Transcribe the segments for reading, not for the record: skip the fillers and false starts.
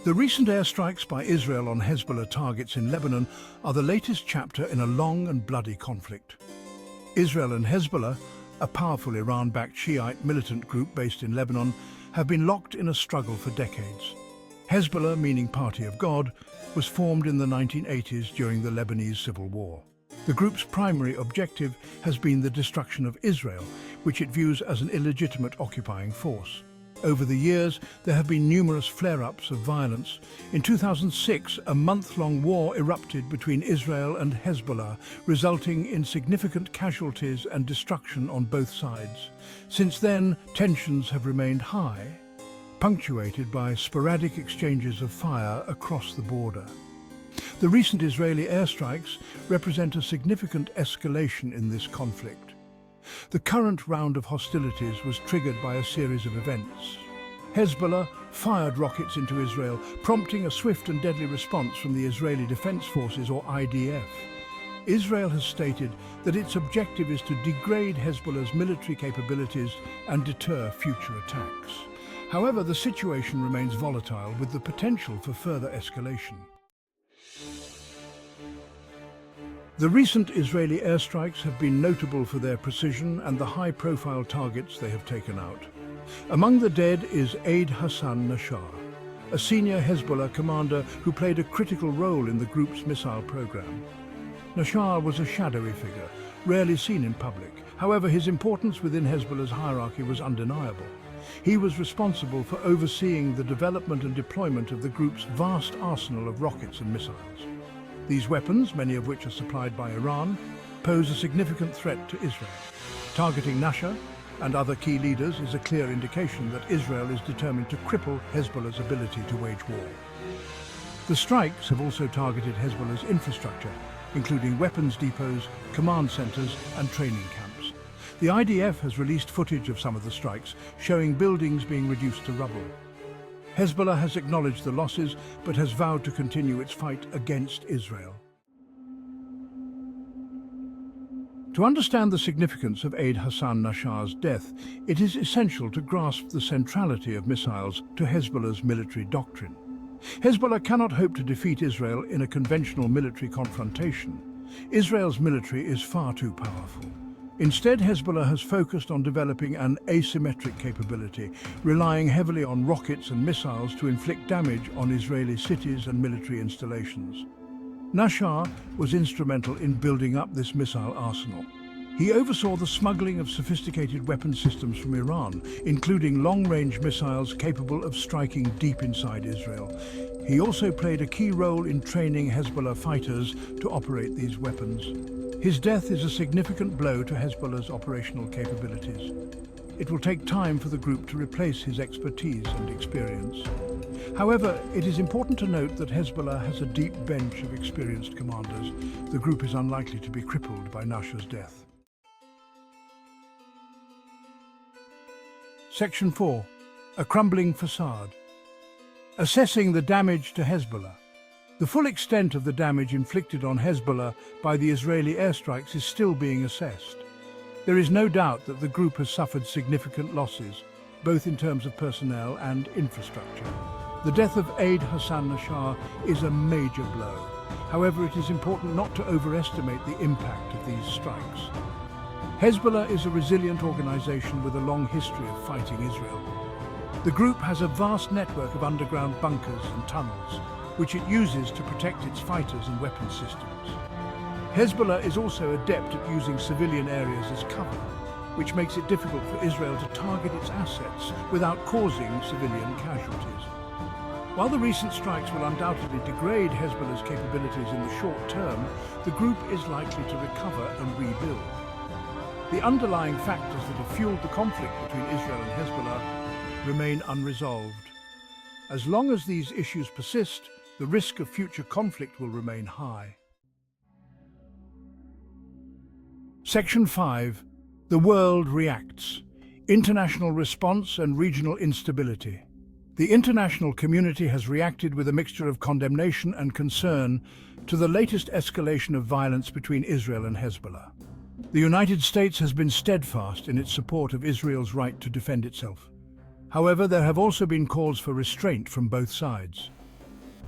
The recent airstrikes by Israel on Hezbollah targets in Lebanon are the latest chapter in a long and bloody conflict. Israel and Hezbollah, a powerful Iran-backed Shiite militant group based in Lebanon, have been locked in a struggle for decades. Hezbollah, meaning Party of God, was formed in the 1980s during the Lebanese Civil War. The group's primary objective has been the destruction of Israel, which it views as an illegitimate occupying force. Over the years, there have been numerous flare-ups of violence. In 2006, a month-long war erupted between Israel and Hezbollah, resulting in significant casualties and destruction on both sides. Since then, tensions have remained high, punctuated by sporadic exchanges of fire across the border. The recent Israeli airstrikes represent a significant escalation in this conflict. The current round of hostilities was triggered by a series of events. Hezbollah fired rockets into Israel, prompting a swift and deadly response from the Israeli Defense Forces, or IDF. Israel has stated that its objective is to degrade Hezbollah's military capabilities and deter future attacks. However, the situation remains volatile, with the potential for further escalation. The recent Israeli airstrikes have been notable for their precision and the high-profile targets they have taken out. Among the dead is Hassan Nashar, a senior Hezbollah commander who played a critical role in the group's missile program. Nashar was a shadowy figure, rarely seen in public. However, his importance within Hezbollah's hierarchy was undeniable. He was responsible for overseeing the development and deployment of the group's vast arsenal of rockets and missiles. These weapons, many of which are supplied by Iran, pose a significant threat to Israel. Targeting Nashar and other key leaders is a clear indication that Israel is determined to cripple Hezbollah's ability to wage war. The strikes have also targeted Hezbollah's infrastructure, including weapons depots, command centers, and training camps. The IDF has released footage of some of the strikes, showing buildings being reduced to rubble. Hezbollah has acknowledged the losses, but has vowed to continue its fight against Israel. To understand the significance of Hassan Nashar's death, it is essential to grasp the centrality of missiles to Hezbollah's military doctrine. Hezbollah cannot hope to defeat Israel in a conventional military confrontation. Israel's military is far too powerful. Instead, Hezbollah has focused on developing an asymmetric capability, relying heavily on rockets and missiles to inflict damage on Israeli cities and military installations. Nashar was instrumental in building up this missile arsenal. He oversaw the smuggling of sophisticated weapon systems from Iran, including long-range missiles capable of striking deep inside Israel. He also played a key role in training Hezbollah fighters to operate these weapons. His death is a significant blow to Hezbollah's operational capabilities. It will take time for the group to replace his expertise and experience. However, it is important to note that Hezbollah has a deep bench of experienced commanders. The group is unlikely to be crippled by Nashar's death. Section 4. A crumbling facade. Assessing the damage to Hezbollah. The full extent of the damage inflicted on Hezbollah by the Israeli airstrikes is still being assessed. There is no doubt that the group has suffered significant losses, both in terms of personnel and infrastructure. The death of Hassan Nashar is a major blow. However, it is important not to overestimate the impact of these strikes. Hezbollah is a resilient organization with a long history of fighting Israel. The group has a vast network of underground bunkers and tunnels, which it uses to protect its fighters and weapons systems. Hezbollah is also adept at using civilian areas as cover, which makes it difficult for Israel to target its assets without causing civilian casualties. While the recent strikes will undoubtedly degrade Hezbollah's capabilities in the short term, the group is likely to recover and rebuild. The underlying factors that have fueled the conflict between Israel and Hezbollah remain unresolved. As long as these issues persist, the risk of future conflict will remain high. Section 5. The world reacts. International response and regional instability. The international community has reacted with a mixture of condemnation and concern to the latest escalation of violence between Israel and Hezbollah. The United States has been steadfast in its support of Israel's right to defend itself. However, there have also been calls for restraint from both sides.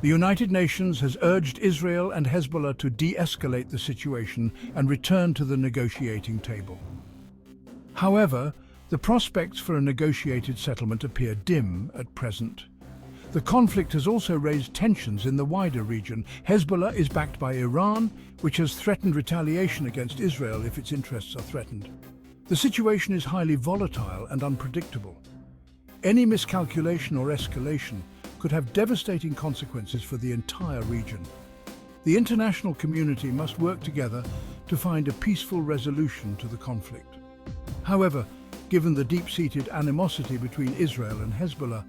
The United Nations has urged Israel and Hezbollah to de-escalate the situation and return to the negotiating table. However, the prospects for a negotiated settlement appear dim at present. The conflict has also raised tensions in the wider region. Hezbollah is backed by Iran, which has threatened retaliation against Israel if its interests are threatened. The situation is highly volatile and unpredictable. Any miscalculation or escalation could have devastating consequences for the entire region. The international community must work together to find a peaceful resolution to the conflict. However, given the deep-seated animosity between Israel and Hezbollah,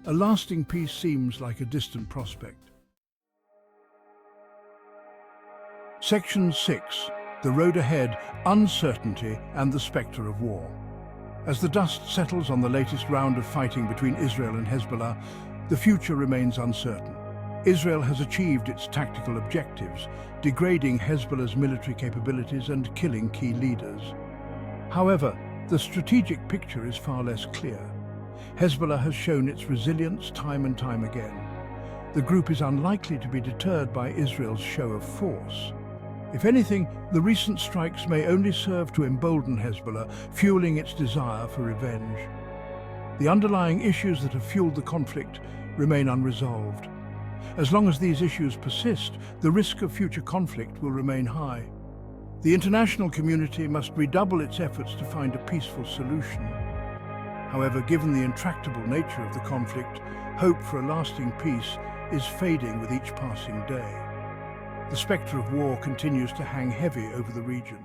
a lasting peace seems like a distant prospect. Section 6. The road ahead, uncertainty and the specter of war. As the dust settles on the latest round of fighting between Israel and Hezbollah, the future remains uncertain. Israel has achieved its tactical objectives, degrading Hezbollah's military capabilities and killing key leaders. However, the strategic picture is far less clear. Hezbollah has shown its resilience time and time again. The group is unlikely to be deterred by Israel's show of force. If anything, the recent strikes may only serve to embolden Hezbollah, fueling its desire for revenge. The underlying issues that have fueled the conflict remain unresolved. As long as these issues persist, the risk of future conflict will remain high. The international community must redouble its efforts to find a peaceful solution. However, given the intractable nature of the conflict, hope for a lasting peace is fading with each passing day. The specter of war continues to hang heavy over the region.